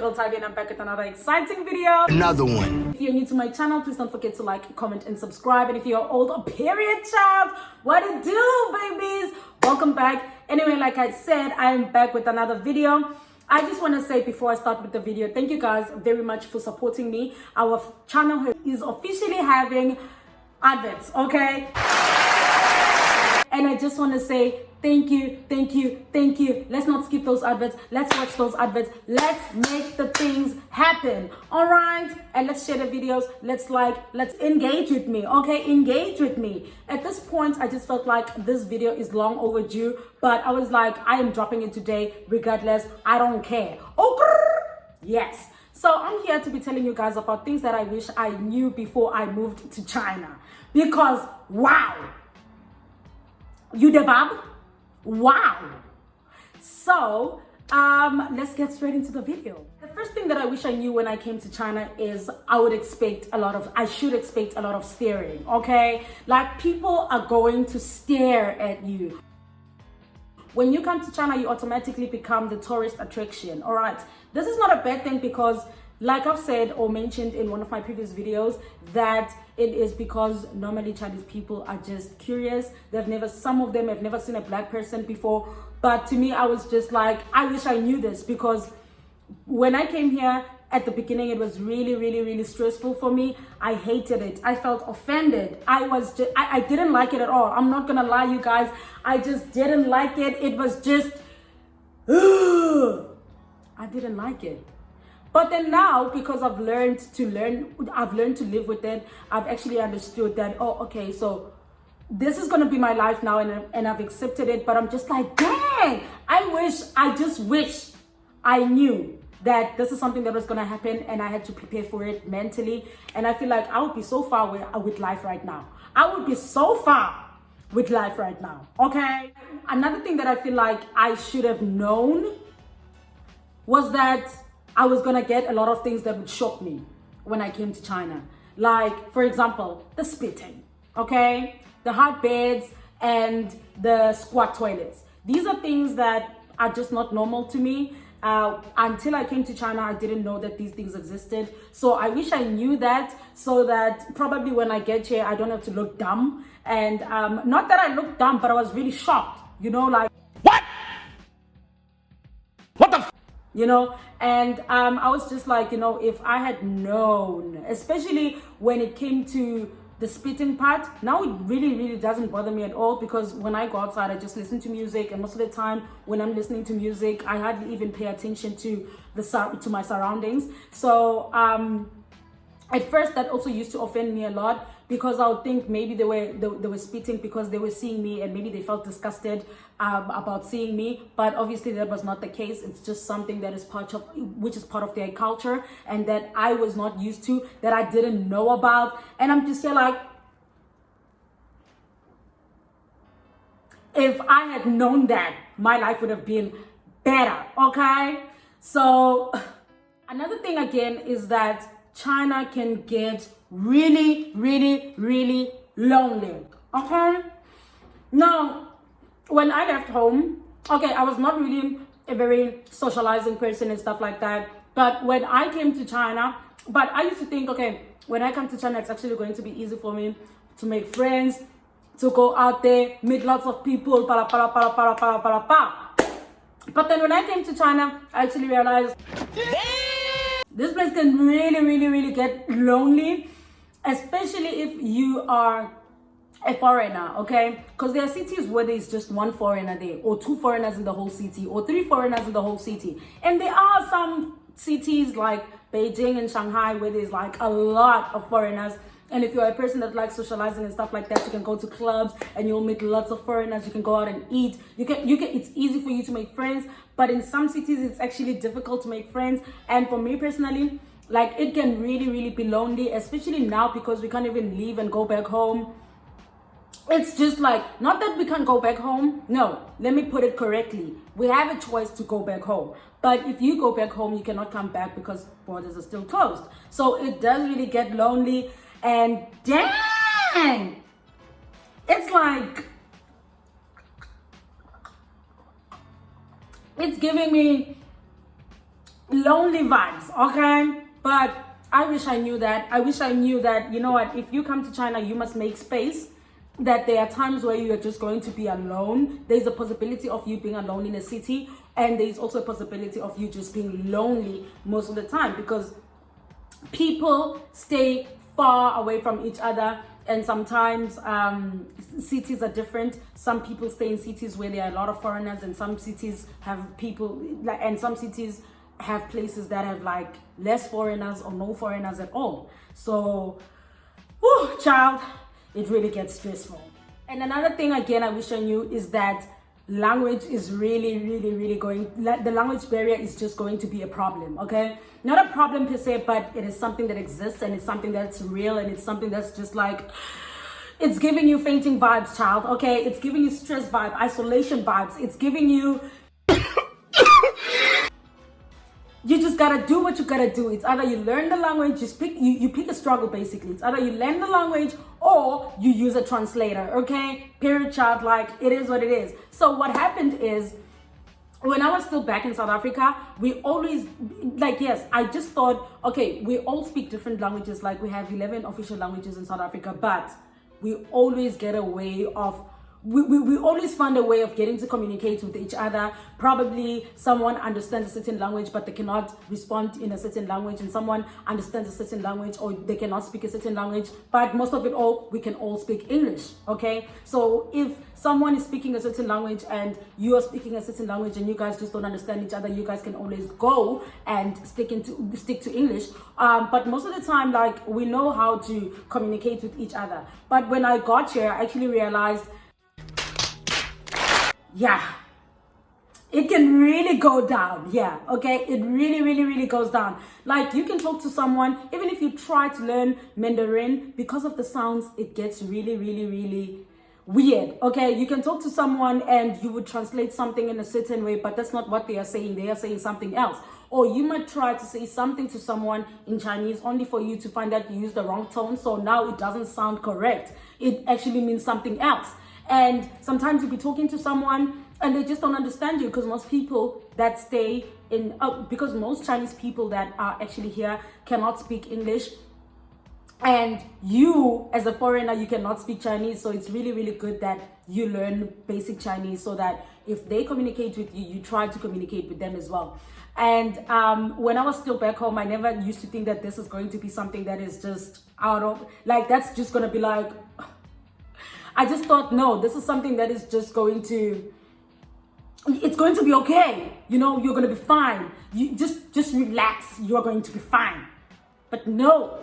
girl Tavi, and I'm back with another exciting video. Another one. If you're new to my channel, please don't forget to like, comment, and subscribe. And if you're old or period child, what it do, babies? Welcome back. Anyway, like I said, I am back with another video. I just want to say before I start with the video, thank you guys very much for supporting me. Our channel is officially having adverts, okay? And I just want to say thank you, thank you, thank you. Let's not skip those adverts. Let's watch those adverts. Let's make the things happen. All right? And let's share the videos. Let's engage with me. Okay? Engage with me. At this point, I just felt like this video is long overdue. But I was like, I am dropping it today regardless. I don't care. Okay? Yes. So I'm here to be telling you guys about things that I wish I knew before I moved to China. Because, wow. You debab? Wow. So let's get straight into the video. The first thing that I wish I knew when I came to China is I should expect a lot of staring. Okay, like people are going to stare at you. When you come to China, you automatically become the tourist attraction. All right, this is not a bad thing because, like I've said or mentioned in one of my previous videos, that it is because normally Chinese people are just curious. Some of them have never seen a black person before. But to me, I was just like, I wish I knew this, because when I came here at the beginning, it was really, really, really stressful for me. I hated it. I felt offended. I didn't like it at all. I'm not gonna lie, you guys. I just didn't like it. It was just, I didn't like it. But then now, because I've learned to live with it, I've actually understood that, oh, okay, so this is gonna be my life now, and I've accepted it. But I'm just like, dang, I just wish I knew that this is something that was gonna happen, and I had to prepare for it mentally. And I feel like I would be so far with life right now. I would be so far with life right now, okay? Another thing that I feel like I should have known was that I was gonna get a lot of things that would shock me when I came to China. Like, for example, the spitting, okay? The hard beds and the squat toilets. These are things that are just not normal to me. Until I came to China, I didn't know that these things existed. So I wish I knew that, so that probably when I get here, I don't have to look dumb. And not that I looked dumb, but I was really shocked, you know, like, what the f? You know, and I was just like, you know, if I had known, especially when it came to the spitting part, now it really, really doesn't bother me at all, because when I go outside, I just listen to music, and most of the time when I'm listening to music, I hardly even pay attention to my surroundings. So at first, that also used to offend me a lot, because I would think maybe they were spitting because they were seeing me, and maybe they felt disgusted about seeing me. But obviously that was not the case. It's just something that is part of their culture, and that I was not used to, that I didn't know about. And I'm just here like, if I had known that, my life would have been better, okay? So another thing again is that China can get really, really, really lonely, okay? Now, when I left home, okay, I was not really a very socializing person and stuff like that. But when I came to China, but I used to think, okay, when I come to China, it's actually going to be easy for me to make friends, to go out there, meet lots of people, para, para, para, para, para, para, para. But then when I came to China, I actually realized, this place can really, really, really get lonely, especially if you are a foreigner, okay? Because there are cities where there's just one foreigner there, or two foreigners in the whole city, or three foreigners in the whole city. And there are some cities like Beijing and Shanghai where there's like a lot of foreigners. And if you're a person that likes socializing and stuff like that, you can go to clubs and you'll meet lots of foreigners. You can go out and eat. It's easy for you to make friends. But in some cities, it's actually difficult to make friends. And for me personally, like, it can really, really be lonely, especially now because we can't even leave and go back home. It's just like, not that we can't go back home. No, let me put it correctly. We have a choice to go back home. But if you go back home, you cannot come back because borders are still closed. So it does really get lonely. And dang, it's like, it's giving me lonely vibes, okay? But I wish I knew that. I wish I knew that, you know what, if you come to China, you must make space. That there are times where you are just going to be alone. There's a possibility of you being alone in a city, and there's also a possibility of you just being lonely most of the time, because people stay far away from each other. And sometimes cities are different. Some people stay in cities where there are a lot of foreigners, and some cities have people, and some cities have places that have like less foreigners or no foreigners at all. So, whew, child, it really gets stressful. And another thing, again, I wish I knew is that language is really going, the language barrier is just going to be a problem, okay? Not a problem per se, but it is something that exists, and it's something that's real, and it's something that's just like, it's giving you fainting vibes, child, okay? It's giving you stress vibe, isolation vibes. It's giving you, you just gotta do what you gotta do. It's either you learn the language, you pick a struggle basically. It's either you learn the language or you use a translator, okay? Period, child, like it is what it is. So what happened is, when I was still back in South Africa, we always, like, yes, I just thought, okay, we all speak different languages. Like we have 11 official languages in South Africa, but we always get a way of, we always find a way of getting to communicate with each other. Probably someone understands a certain language, but they cannot respond in a certain language, and someone understands a certain language, or they cannot speak a certain language, but most of it all, we can all speak English, okay? So if someone is speaking a certain language and you are speaking a certain language and you guys just don't understand each other, you guys can always go and stick to English. But most of the time, like, we know how to communicate with each other. But when I got here, I actually realized, yeah, it can really go down. Yeah, okay, it really goes down. Like, you can talk to someone, even if you try to learn Mandarin, because of the sounds, it gets really weird, okay? You can talk to someone and you would translate something in a certain way, but that's not what they are saying. They are saying something else. Or you might try to say something to someone in Chinese only for you to find out you used the wrong tone, so now it doesn't sound correct. It actually means something else. And sometimes you'll be talking to someone and they just don't understand you, because most people that stay in, because most Chinese people that are actually here cannot speak English. And you, as a foreigner, you cannot speak Chinese. So it's really good that you learn basic Chinese, so that if they communicate with you, you try to communicate with them as well. And when I was still back home, I never used to think that this is going to be something that is just out of, like, that's just going to be like, I just thought, no, this is something that is just going to, it's going to be okay. You know, you're going to be fine. You just relax. You're going to be fine. But no,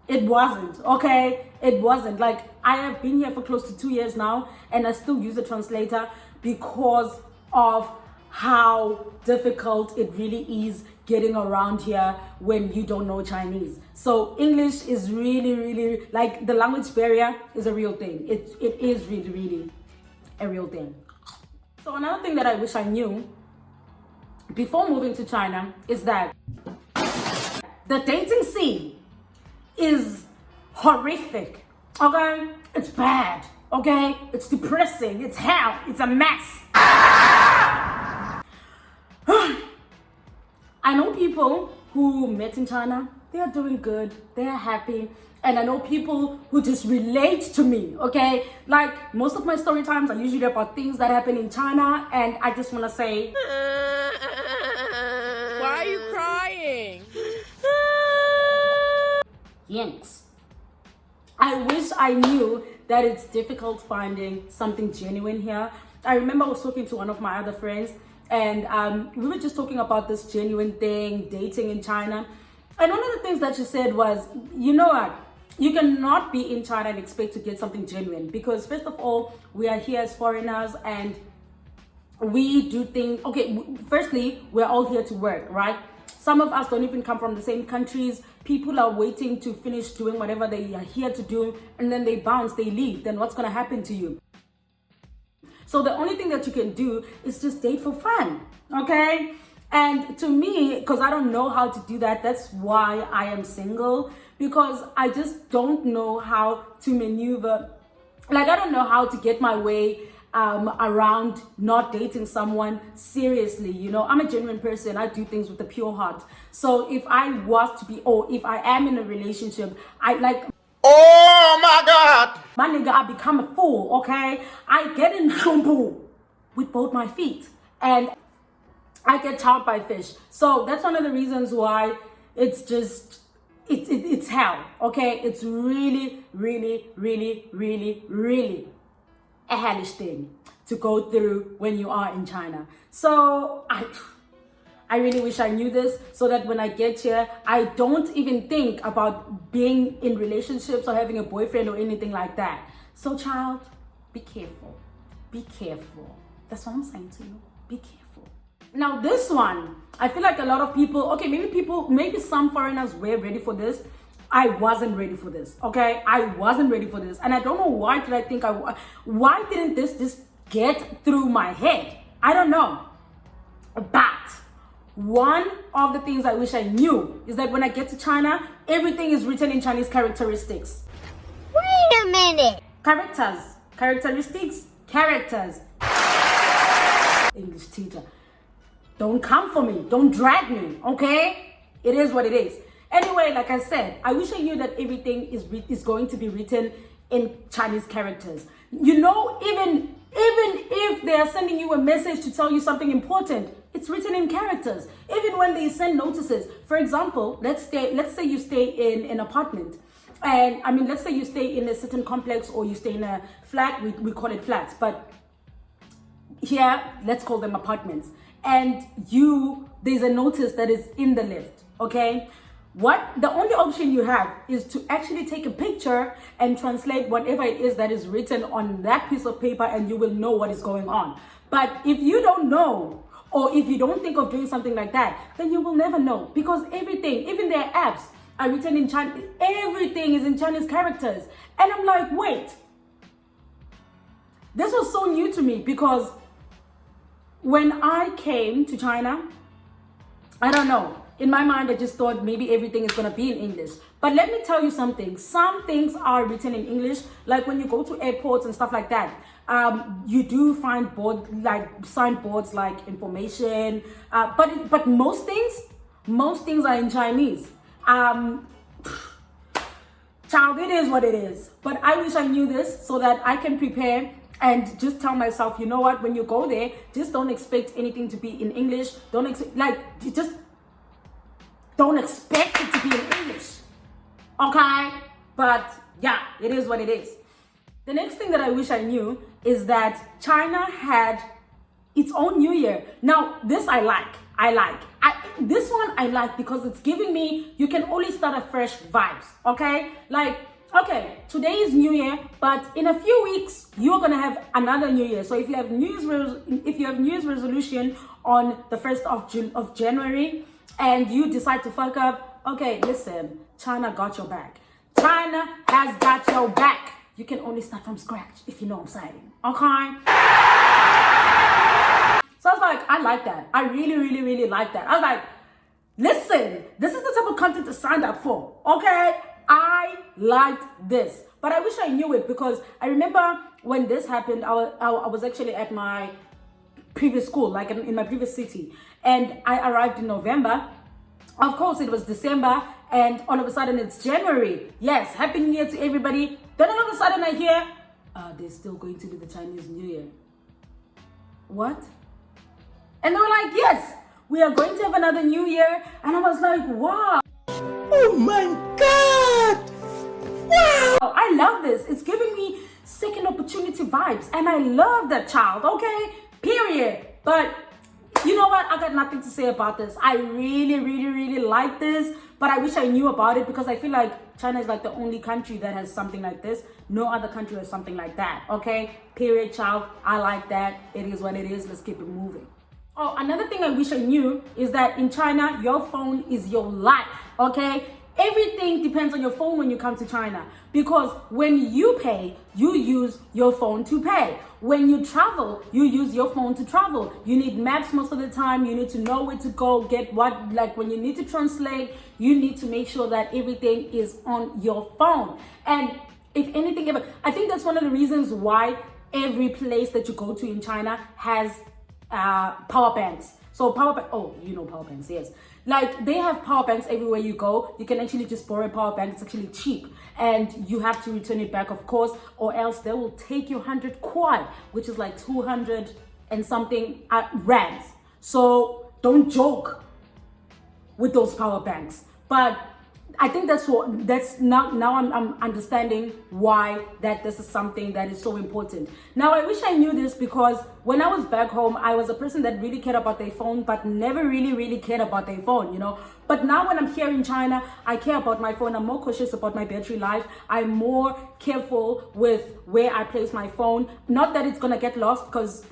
it wasn't, okay? It wasn't. Like, I have been here for close to 2 years now, and I still use a translator because of how difficult it really is getting around here when you don't know Chinese. So English is really, like, the language barrier is a real thing. It is really a real thing. So another thing that I wish I knew before moving to China is that the dating scene is horrific, okay? It's bad, okay? It's depressing, it's hell, it's a mess. I know people who met in China, they are doing good, they are happy. And I know people who just relate to me, okay? Like, most of my story times are usually about things that happen in China, and I just want to say, why are you crying? Yanks. I wish I knew that it's difficult finding something genuine here. I remember I was talking to one of my other friends, and we were just talking about this genuine thing, dating in China. And one of the things that she said was, you know what? You cannot be in China and expect to get something genuine, because first of all, we are here as foreigners and we do things, okay, firstly, we're all here to work, right? Some of us don't even come from the same countries. People are waiting to finish doing whatever they are here to do, and then they bounce, they leave. Then what's gonna happen to you? So the only thing that you can do is just date for fun, okay? And to me, because I don't know how to do that, that's why I am single, because I just don't know how to maneuver. Like, I don't know how to get my way around not dating someone seriously. You know, I'm a genuine person. I do things with a pure heart. So if I was to be, or if I am in a relationship, I like, oh my God, my nigga, I become a fool, okay? I get in trouble with both my feet and I get chopped by fish. So that's one of the reasons why it's just, it's hell, okay? It's really, really, really, really, really a hellish thing to go through when you are in China. So I really wish I knew this so that when I get here, I don't even think about being in relationships or having a boyfriend or anything like that. So child, be careful. Be careful. That's what I'm saying to you. Be careful. Now this one, I feel like a lot of people, okay, maybe some foreigners were ready for this. I wasn't ready for this, okay? I wasn't ready for this. And I don't know why did I think why didn't this just get through my head? I don't know. But one of the things I wish I knew is that when I get to China, everything is written in Chinese characteristics. Wait a minute. Characteristics. English teacher. Don't come for me. Don't drag me, okay? It is what it is. Anyway, like I said, I wish I knew that everything is going to be written in Chinese characters. You know, even if they are sending you a message to tell you something important, it's written in characters. Even when they send notices. For example, let's say you stay in an apartment. And I mean, let's say you stay in a certain complex or you stay in a flat, we call it flats, but here, let's call them apartments. And there's a notice that is in the lift, okay? The only option you have is to actually take a picture and translate whatever it is that is written on that piece of paper and you will know what is going on. But if you don't know, or if you don't think of doing something like that, then you will never know, because everything, even their apps, are written in Chinese. Everything is in Chinese characters. And I'm like, wait. This was so new to me because when I came to China, I don't know. In my mind, I just thought maybe everything is going to be in English. But let me tell you something. Some things are written in English. Like when you go to airports and stuff like that, you do find signboards like information. But most things are in Chinese. Child, it is what it is. But I wish I knew this so that I can prepare and just tell myself, you know what, when you go there, just don't expect anything to be in English. Don't expect it to be in English. Okay? But yeah, it is what it is. The next thing that I wish I knew is that China had its own New Year. Now, this I like. This one I like because it's giving me, you can only start a fresh vibes, okay? Like, okay, today is New Year, but in a few weeks, you're gonna have another New Year. So if you have New Year's resolution on the 1st of January, and you decide to fuck up, okay, listen, China got your back. China has got your back. You can only start from scratch, if you know what I'm saying, okay? So I was like, I like that. I really, really, really like that. I was like, listen, this is the type of content to sign up for, okay? I liked this. But I wish I knew it because I remember when this happened, I was actually at my previous school, like in my previous city. And I arrived in November. Of course, it was December. And all of a sudden, it's January. Yes, Happy New Year to everybody. Then all of a sudden, I hear, they're still going to do the Chinese New Year. What? And they were like, yes, we are going to have another New Year. And I was like, wow. oh my God, wow. I love this. It's giving me second opportunity vibes. And I love that, child, okay? Period. But you know what? I got nothing to say about this. I really, really, really like this. But I wish I knew about it because I feel like China is like the only country that has something like this. No other country has something like that, okay? Period, child. I like that. It is what it is. Let's keep it moving. Oh, another thing I wish I knew is that in China, your phone is your life, okay? Everything depends on your phone when you come to China because when you pay, you use your phone to pay. When you travel, you use your phone to travel. You need maps most of the time. You need to know where to go, get what, like when you need to translate, you need to make sure that everything is on your phone. And if anything ever, I think that's one of the reasons why every place that you go to in China has power banks. So oh, you know power banks, yes. Like they have power banks everywhere you go. You can actually just borrow a power bank. It's actually cheap, and you have to return it back, of course, or else they will take your 100 kwai, which is like 200 and something rands. So don't joke with those power banks. But I think that's now I'm understanding why this is something that is so important. Now I wish I knew this, because when I was back home, I was a person that really cared about their phone, but never really cared about their phone, you know. But now when I'm here in China, I care about my phone. I'm more cautious about my battery life. I'm more careful with where I place my phone. Not that it's gonna get lost, because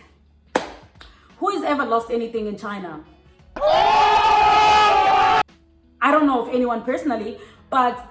who has ever lost anything in China? I don't know of anyone personally, but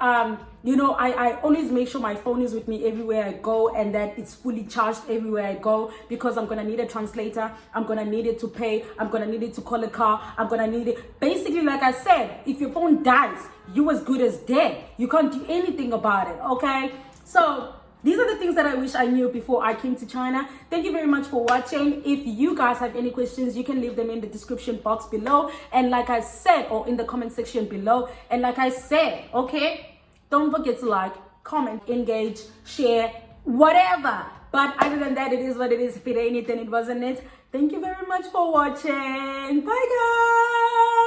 you know, I always make sure my phone is with me everywhere I go, and that it's fully charged everywhere I go, because I'm gonna need a translator, I'm gonna need it to pay, I'm gonna need it to call a car, I'm gonna need it. Basically, like I said, if your phone dies, you as good as dead. You can't do anything about it, okay? So these are the things that I wish I knew before I came to China. Thank you very much for watching. If you guys have any questions, you can leave them in the description box below. And like I said, or in the comment section below. And like I said, okay, don't forget to like, comment, engage, share, whatever. But other than that, it is what it is. If it ain't it, then it wasn't it. Thank you very much for watching. Bye, guys.